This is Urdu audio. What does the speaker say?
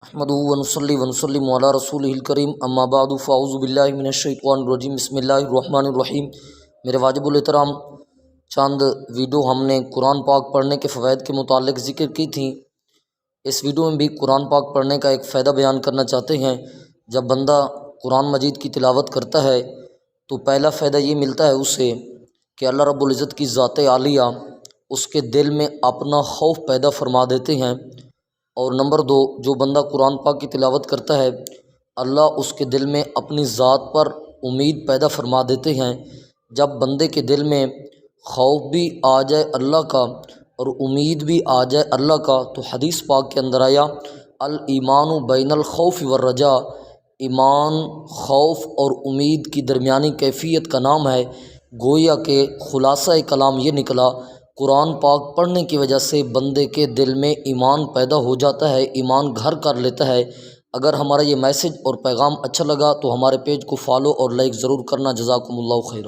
نحمدہ ونصلی ونسلم علی رسولہ الکریم اما بعد فاعوذ باللہ من الشیطان الرجیم بسم اللہ الرحمن الرحیم۔ میرے واجب الاحترام چند ویڈیو ہم نے قرآن پاک پڑھنے کے فوائد کے متعلق ذکر کی تھیں۔ اس ویڈیو میں بھی قرآن پاک پڑھنے کا ایک فائدہ بیان کرنا چاہتے ہیں۔ جب بندہ قرآن مجید کی تلاوت کرتا ہے تو پہلا فائدہ یہ ملتا ہے اسے کہ اللہ رب العزت کی ذات عالیہ اس کے دل میں اپنا خوف پیدا فرما دیتے ہیں، اور نمبر دو، جو بندہ قرآن پاک کی تلاوت کرتا ہے اللہ اس کے دل میں اپنی ذات پر امید پیدا فرما دیتے ہیں۔ جب بندے کے دل میں خوف بھی آ جائے اللہ کا اور امید بھی آ جائے اللہ کا، تو حدیث پاک کے اندر آیا الایمان بین الخوف والرجاء، ایمان خوف اور امید کی درمیانی کیفیت کا نام ہے۔ گویا کہ خلاصہ کلام یہ نکلا، قرآن پاک پڑھنے کی وجہ سے بندے کے دل میں ایمان پیدا ہو جاتا ہے، ایمان گھر کر لیتا ہے۔ اگر ہمارا یہ میسج اور پیغام اچھا لگا تو ہمارے پیج کو فالو اور لائک ضرور کرنا۔ جزاکم اللہ خیر۔